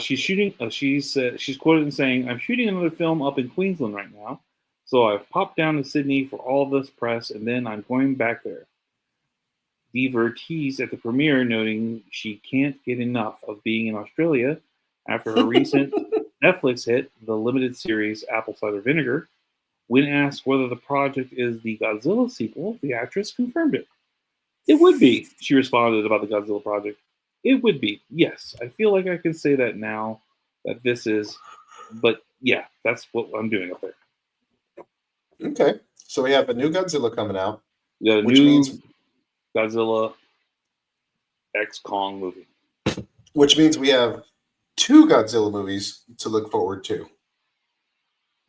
she's shooting. She's quoted in saying, "I'm shooting another film up in Queensland right now, so I've popped down to Sydney for all this press, and then I'm going back there." Deaver teased at the premiere, noting she can't get enough of being in Australia after her recent Netflix hit, the limited series Apple Cider Vinegar. When asked whether the project is the Godzilla sequel, the actress confirmed it. It would be, she responded about the Godzilla project. It would be, yes. I feel like I can say that now that this is, but yeah, that's what I'm doing up there. Okay. So we have a new Godzilla coming out. We got a which new means Godzilla x Kong movie. Which means we have 2 Godzilla movies to look forward to.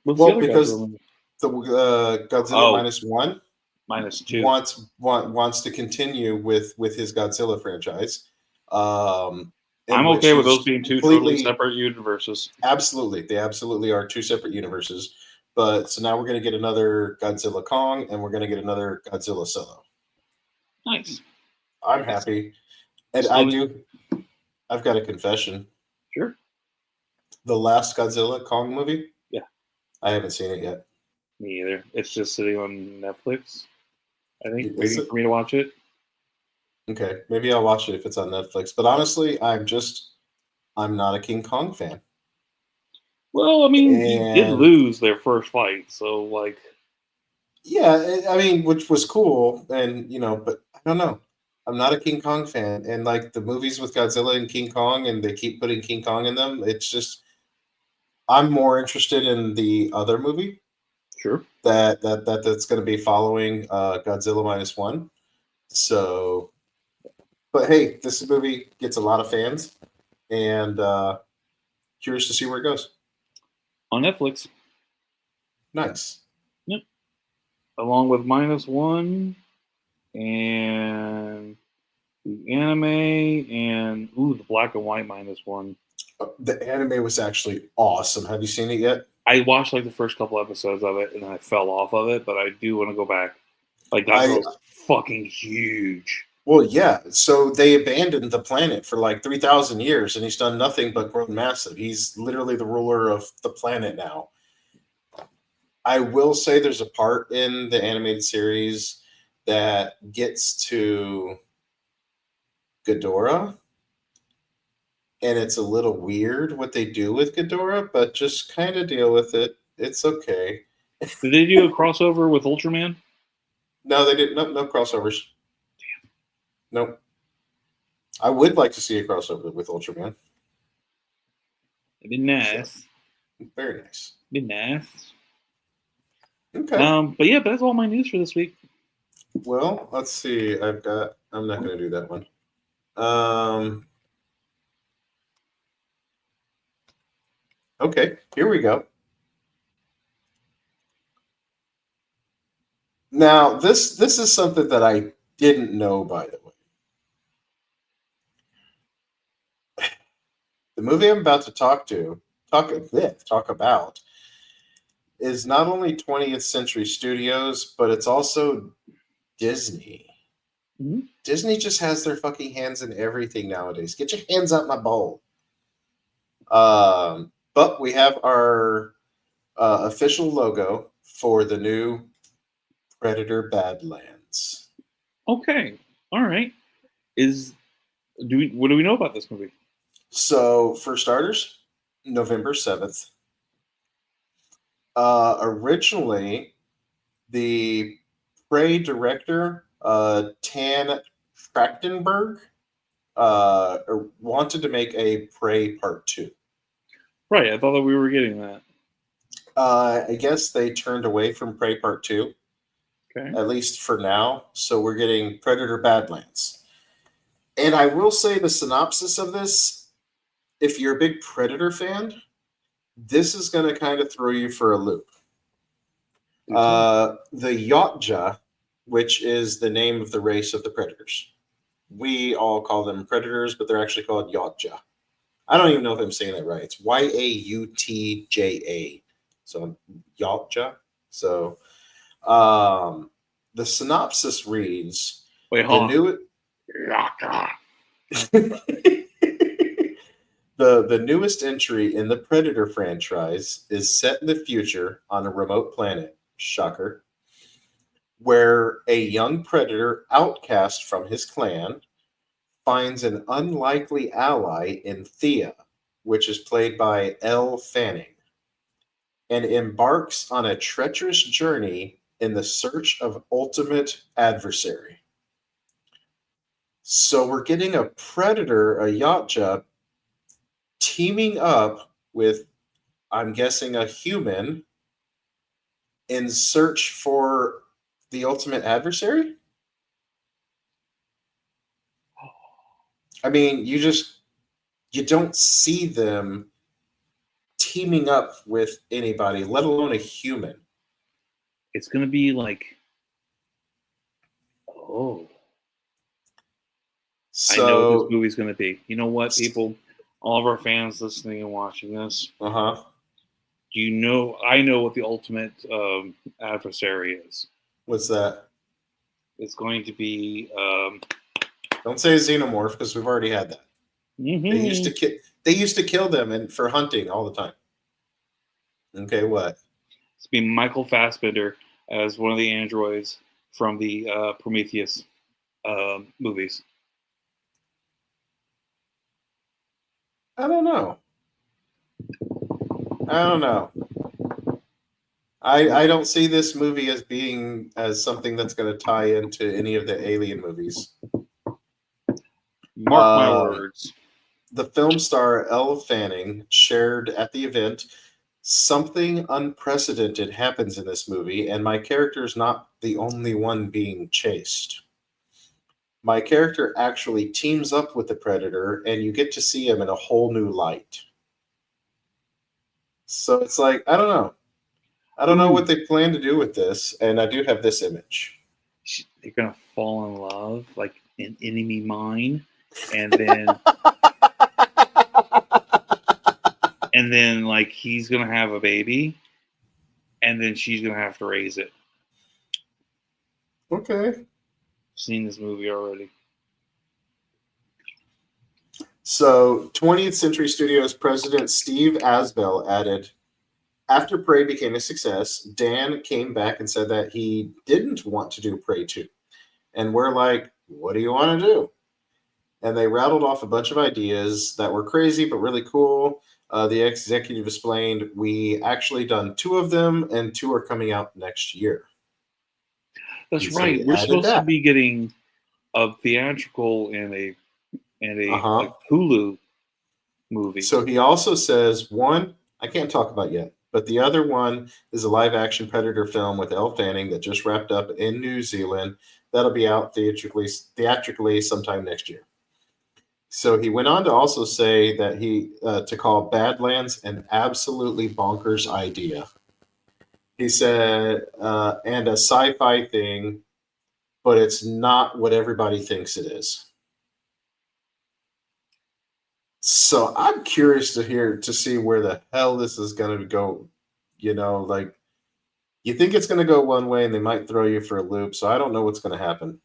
What's Well, the other because Godzilla movie? the Godzilla -1, -2 wants to continue with his Godzilla franchise. I'm okay with those being 2 totally separate universes. Absolutely. They absolutely are 2 separate universes. But so now we're going to get another Godzilla Kong, and we're going to get another Godzilla solo. Nice. I'm happy. And I've got a confession. Sure. The last Godzilla Kong movie? Yeah. I haven't seen it yet. Me either. It's just sitting on Netflix, I think, waiting for me to watch it. Okay. Maybe I'll watch it if it's on Netflix. But honestly, I'm not a King Kong fan. Well, I mean, he did lose their first fight, so like. Yeah, I mean, which was cool, and but I don't know. I'm not a King Kong fan, and like the movies with Godzilla and King Kong, and they keep putting King Kong in them. It's just I'm more interested in the other movie. Sure. That's going to be following Godzilla -1. So, but hey, this movie gets a lot of fans, and curious to see where it goes. On Netflix. Nice. Yep. Along with -1 and the anime and the black and white -1. The anime was actually awesome. Have you seen it yet? I watched like the first couple episodes of it and then I fell off of it, but I do want to go back. Like Godzilla's fucking huge. Well, yeah. So they abandoned the planet for like 3,000 years, and he's done nothing but grown massive. He's literally the ruler of the planet now. I will say there's a part in the animated series that gets to Ghidorah, and it's a little weird what they do with Ghidorah, but just kind of deal with it. It's okay. Did they do a crossover with Ultraman? No, they didn't. No crossovers. Damn. Nope. I would like to see a crossover with Ultraman. It'd be nice. Very nice. Be nice. Okay. But yeah, but that's all my news for this week. Well, let's see. I'm not going to do that one. Okay, here we go. Now, this is something that I didn't know, by the way. The movie I'm about to talk about is not only 20th Century Studios, but it's also Disney. Mm-hmm. Disney just has their fucking hands in everything nowadays. Get your hands out my bowl. But we have our official logo for the new Predator Badlands. Okay, all right. What do we know about this movie? So, for starters, November 7th. Originally, the Prey director, Tan Trachtenberg, wanted to make a Prey Part 2. Right, I thought that we were getting that. I guess they turned away from Prey Part 2, Okay. at least for now. So we're getting Predator Badlands. And I will say the synopsis of this, if you're a big Predator fan, this is going to kind of throw you for a loop. The Yautja, which is the name of the race of the Predators. We all call them Predators, but they're actually called Yautja. I don't even know if I'm saying that right. It's Yautja. So Yautja. So the synopsis reads Wait, hold on. The newest entry in the Predator franchise is set in the future on a remote planet, shocker, where a young Predator outcast from his clan finds an unlikely ally in Thea, which is played by Elle Fanning, and embarks on a treacherous journey in the search of ultimate adversary. So we're getting a Predator, a Yautja, teaming up with, I'm guessing, a human in search for the ultimate adversary? I mean, you don't see them teaming up with anybody, let alone a human. It's gonna be like, oh, I know what this movie's gonna be. You know what, people, all of our fans listening and watching this, Uh-huh. do you know? I know what the ultimate adversary is. What's that? It's going to be. Don't say a xenomorph because we've already had that. Mm-hmm. They used to kill them and for hunting all the time. Okay, what? It's be Michael Fassbender as one of the androids from the Prometheus movies. I don't know. I don't see this movie as being as something that's going to tie into any of the Alien movies. Mark my words. The film star Elle Fanning shared at the event, "Something unprecedented happens in this movie, and my character is not the only one being chased. My character actually teams up with the Predator, and you get to see him in a whole new light." So it's like, I don't know. I don't know what they plan to do with this, and I do have this image. They're gonna fall in love like an enemy mine, and then and then like he's gonna have a baby, and then she's gonna have to raise it. Okay. I've seen this movie already. So 20th Century Studios president Steve Asbell added, "After Prey became a success, Dan came back and said that he didn't want to do Prey 2. And we're like, what do you want to do?" And they rattled off a bunch of ideas that were crazy but really cool. The executive explained, "We actually done 2 of them, and 2 are coming out next year." That's And so right. he We're added supposed to that. be getting a theatrical and a Uh-huh. like Hulu movie. So he also says one I can't talk about yet, but the other one is a live action Predator film with Elle Fanning that just wrapped up in New Zealand. That'll be out theatrically sometime next year. So he went on to also say that he to call Badlands an absolutely bonkers idea. He said, and a sci-fi thing, but it's not what everybody thinks it is. So I'm curious to see where the hell this is going to go. Like you think it's going to go one way, and they might throw you for a loop. So I don't know what's going to happen.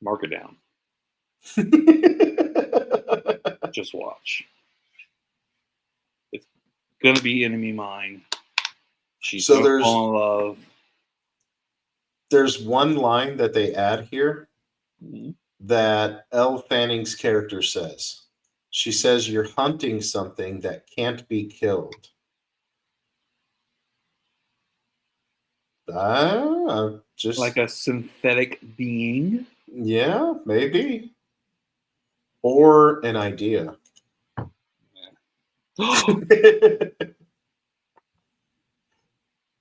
Mark it down. Just watch. It's gonna be enemy mine. She's So gonna fall in love. There's one line that they add here that Elle Fanning's character says. She says, "You're hunting something that can't be killed." Just Like a synthetic being. Yeah, maybe. Or an idea.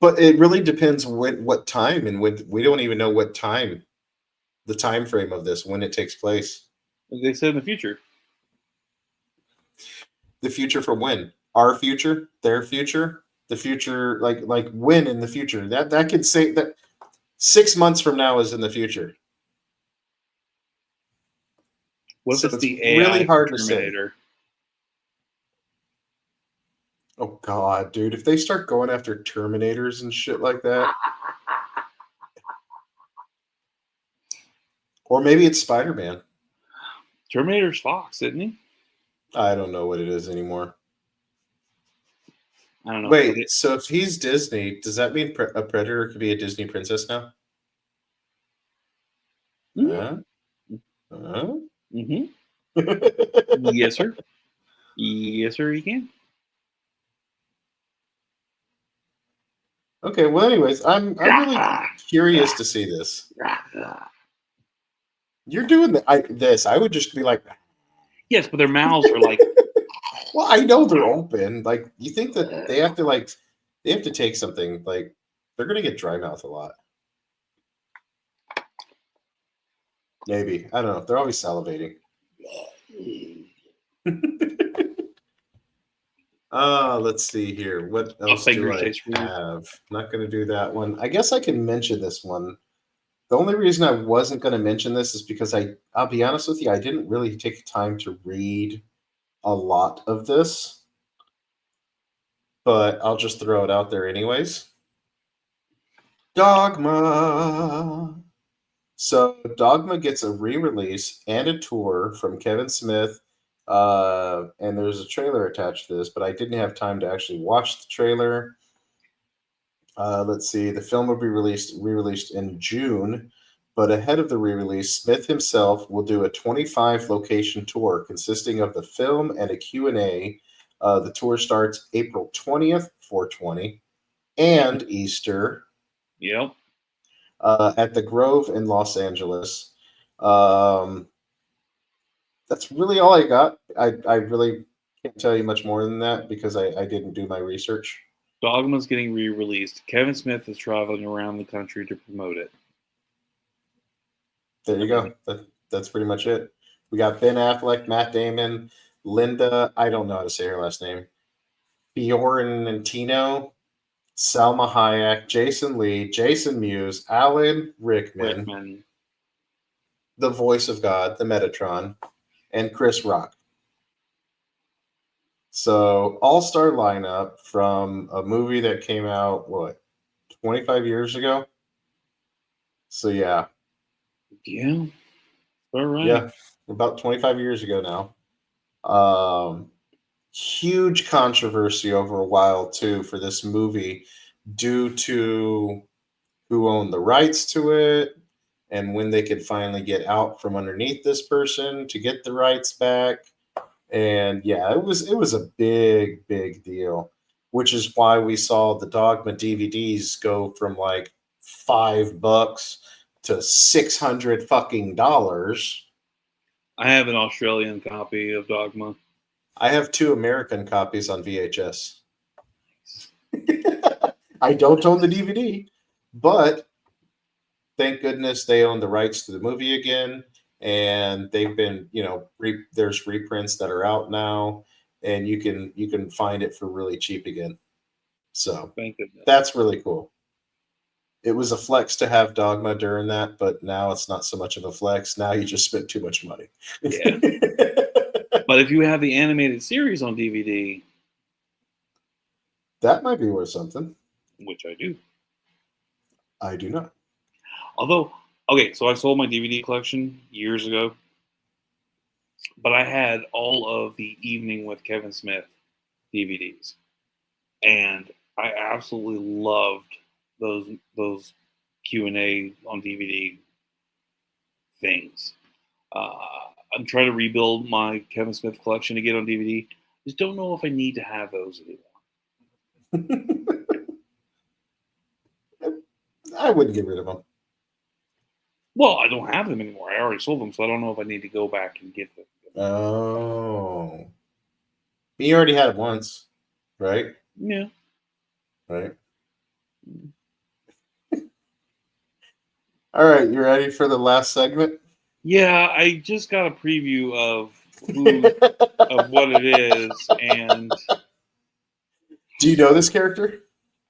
But it really depends what time, and when we don't even know what time, the time frame of this, when it takes place. They said in the future. The future for when? Our future, their future, the future, like when in the future? That could say that 6 months from now is in the future. What So if it's it's the AI really hard to Terminator? say. Oh God, dude! If they start going after Terminators and shit like that, or maybe it's Spider-Man. Terminator's Fox, isn't he? I don't know what it is anymore. I don't know. Wait, so if he's Disney, does that mean a Predator could be a Disney princess now? Mm-hmm. Yes, sir. Yes, sir. You can. Okay. Well, anyways, I'm really curious to see this. You're doing this. I would just be like, yes, but their mouths are like. well, I know they're open. Like, you think that they have to take something, like they're gonna get dry mouth a lot. Maybe, I don't know. They're always salivating. Let's see here. What else do I have? Not going to do that one. I guess I can mention this one. The only reason I wasn't going to mention this is because I'll be honest with you, I didn't really take time to read a lot of this, but I'll just throw it out there anyways. Dogma. So Dogma gets a re-release and a tour from Kevin Smith, and there's a trailer attached to this, but I didn't have time to actually watch the trailer. Let's see, the film will be re-released in June, but ahead of the re-release, Smith himself will do a 25 location tour consisting of the film and a Q&A. The tour starts April 20th, 420, and Easter. Yep. At the Grove in Los Angeles. That's really all I got. I really can't tell you much more than that because I didn't do my research. Dogma's getting re-released. Kevin Smith is traveling around the country to promote it. There you go. That's pretty much it. We got Ben Affleck, Matt Damon, Linda, I don't know how to say her last name, Fiorentino, Salma Hayek, Jason Lee, Jason Mewes, Alan Rickman, the voice of God, the Metatron, and Chris Rock. So all-star lineup from a movie that came out, 25 years ago? So yeah. Yeah. All right. Yeah, about 25 years ago now. Huge controversy over a while too for this movie due to who owned the rights to it and when they could finally get out from underneath this person to get the rights back. And yeah, it was a big deal, which is why we saw the Dogma DVDs go from like $5 to $600 fucking dollars. I have an Australian copy of Dogma. I have 2 American copies on VHS. I don't own the DVD, but thank goodness they own the rights to the movie again, and they've been, there's reprints that are out now, and you can find it for really cheap again. So Thank goodness. that's really cool. It was a flex to have Dogma during that, but now it's not so much of a flex. Now you just spent too much money. Yeah. But if you have the animated series on DVD, That might be worth something. which I do. I do not. Although, okay, so I sold my DVD collection years ago, but I had all of the Evening with Kevin Smith DVDs, and I absolutely loved those Q&A on DVD things. I'm trying to rebuild my Kevin Smith collection to get on DVD. Just don't know if I need to have those anymore. I wouldn't get rid of them. Well, I don't have them anymore. I already sold them, so I don't know if I need to go back and get them. Oh. You already had it once, right? Yeah. Right. All right, you ready for the last segment? Yeah, I just got a preview of what it is, and Do you know this character?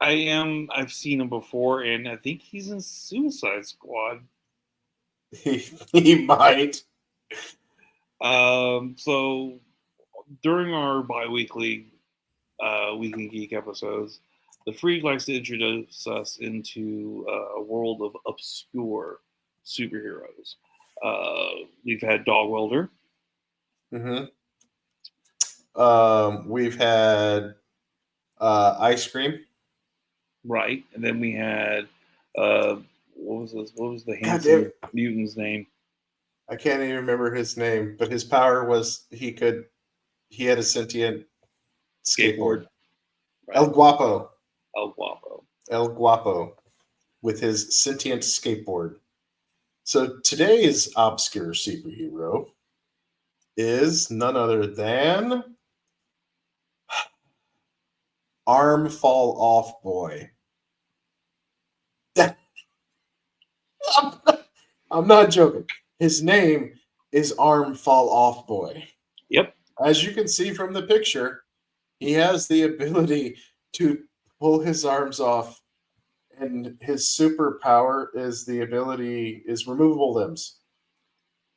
I've seen him before, and I think he's in Suicide Squad. He might. So during our bi-weekly Week in Geek episodes, the Freak likes to introduce us into a world of obscure superheroes. We've had Dog Welder. Mm-hmm. We've had ice cream. Right, and then we had what was the God damn handsome it. mutant's name? I can't even remember his name, but his power was he had a sentient skateboard. Right. El Guapo. El Guapo. El Guapo with his sentient skateboard. So today's obscure superhero is none other than Arm Fall Off Boy. I'm not joking. His name is Arm Fall Off Boy. Yep. As you can see from the picture, he has the ability to pull his arms off, and his superpower is removable limbs.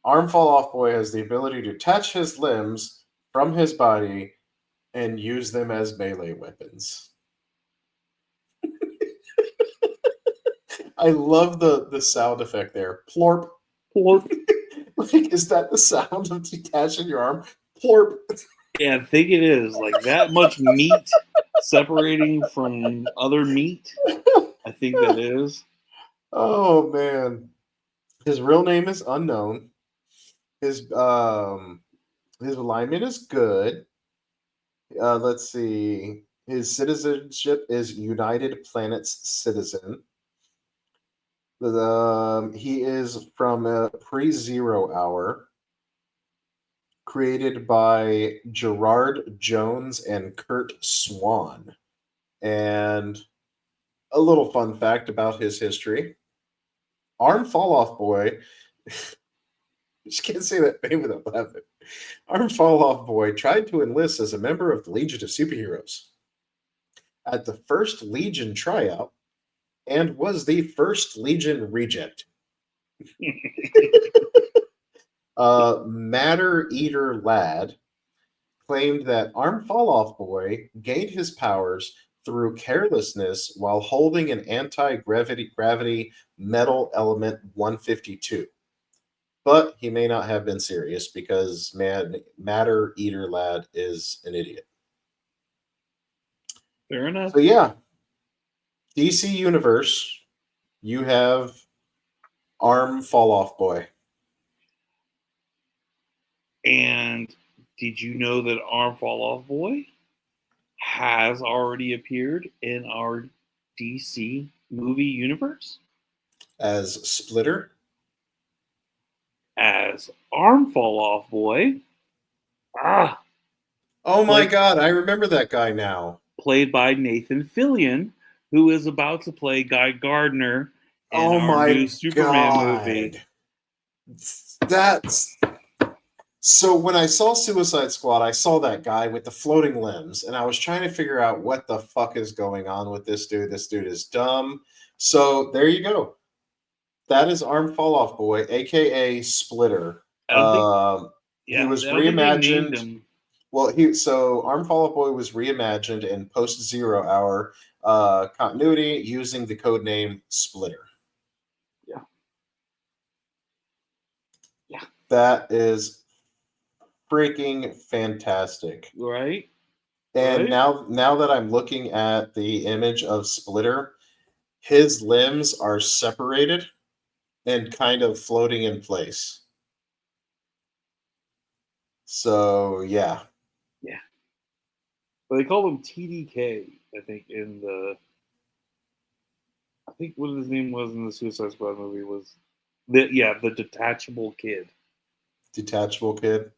Arm Fall Off Boy has the ability to detach his limbs from his body and use them as melee weapons. I love the sound effect there. Plorp. Plorp. Like, is that the sound of detaching your arm? Plorp. Yeah, I think it is. Like that much meat separating from other meat. I think that is. Oh man. His real name is unknown. His alignment is good. Let's see. His citizenship is United Planets citizen. He is from a pre-zero hour, created by Gerard Jones and Kurt Swan. And a little fun fact about his history: Arm Fall Off Boy. Just can't say that name without laughing. Arm Fall Off Boy tried to enlist as a member of the Legion of Superheroes at the first Legion tryout and was the first Legion reject. Matter Eater Lad claimed that Arm Fall Off Boy gained his powers through carelessness while holding an anti-gravity metal element 152. But he may not have been serious because Matter Eater Lad is an idiot. Fair enough. So yeah, DC Universe, you have Arm Fall Off Boy. And did you know that Arm Fall Off Boy has already appeared in our DC movie universe As Splitter? as Yes, arm fall off, boy. Ah, Oh my Like- God, I remember that guy now. played by Nathan Fillion, who is about to play Guy Gardner in Oh our new my Superman movie. God. That's so when I saw Suicide Squad, I saw that guy with the floating limbs, and I was trying to figure out what the fuck is going on with this dude. This dude is dumb. So there you go. That is Arm Fall Off Boy, aka Splitter. I don't think, He was I don't think they named reimagined. him. Well, Arm Fall Off Boy was reimagined in post Zero Hour continuity using the code name Splitter. Yeah. Yeah. That is freaking fantastic. Right? And Right? now that I'm looking at the image of Splitter, his limbs are separated and kind of floating in place. So yeah. Yeah. But they called him TDK, I think, in the. I think what his name was in the Suicide Squad movie was the detachable kid. Detachable Kid.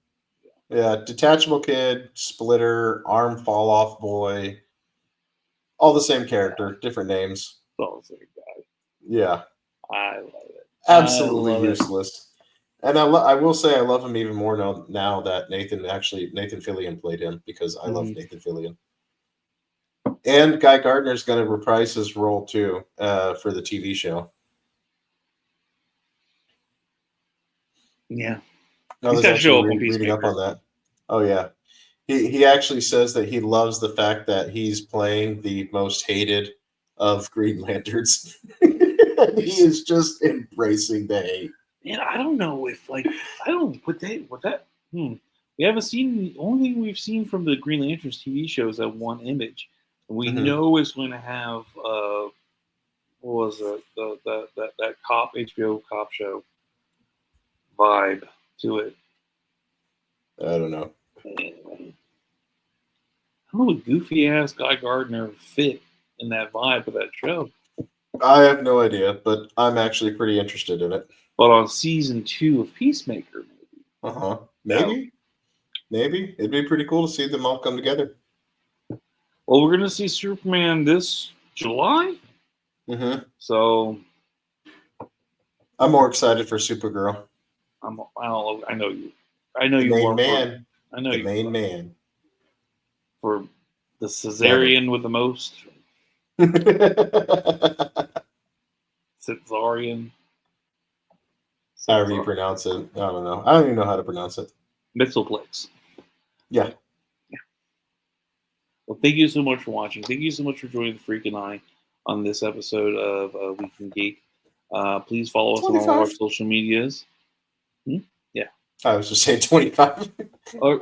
Yeah, Detachable Kid, Splitter, Arm Fall Off Boy. All the same character, different names. It's all the same guy. Yeah. I love it. Absolutely I love it. useless. And I will say I love him even more now that Nathan Fillion played him because I love Nathan Fillion. And Guy Gardner's going to reprise his role too for the TV show. Yeah. I was He's got to show actually up on reading up Peacemaker. on that. Oh yeah, he actually says that he loves the fact that he's playing the most hated of Green Lanterns. He is just embracing the hate. Man, I don't know if I don't what that. We haven't seen the only thing we've seen from the Green Lanterns TV show is that one image. And we know it's going to have what was it that cop HBO cop show vibe to it. I don't know. Anyway, I don't know what goofy ass Guy Gardner fit in that vibe of that show. I have no idea, but I'm actually pretty interested in it. But on season 2 of Peacemaker, maybe. Maybe it'd be pretty cool to see them all come together. Well, we're gonna see Superman this July, so I'm more excited for Supergirl. I know you. I know The you main are. man. I know The you main are. man. For the cesarean with the most. Cesarean. However you pronounce it. I don't know. I don't even know how to pronounce it. Mitzelplex. Yeah. Well, thank you so much for watching. Thank you so much for joining the Freak and I on this episode of Week in Geek. Please follow us on all of our social medias. Yeah. I was just saying 25.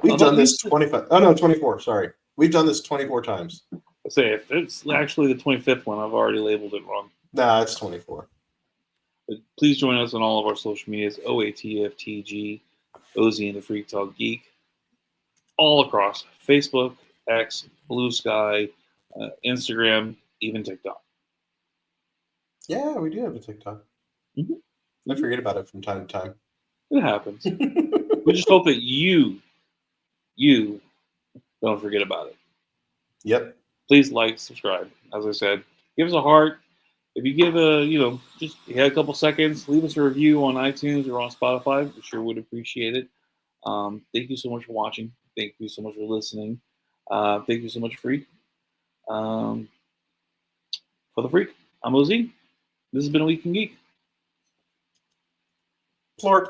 We've done this 25. Oh, no, 24. Sorry. We've done this 24 times. I say, if it's actually the 25th one, I've already labeled it wrong. Nah, it's 24. But please join us on all of our social medias, OATFTG, OZ and the Freak Talk Geek, all across Facebook, X, Blue Sky, Instagram, even TikTok. Yeah, we do have a TikTok. I forget about it from time to time. It happens. We just hope that you don't forget about it. Yep. Please like, subscribe. As I said, give us a heart. If you give just a couple seconds, leave us a review on iTunes or on Spotify. We sure would appreciate it. Thank you so much for watching. Thank you so much for listening. Thank you so much, Freak. For the Freak, I'm OZ. This has been a Week in Geek. Plort.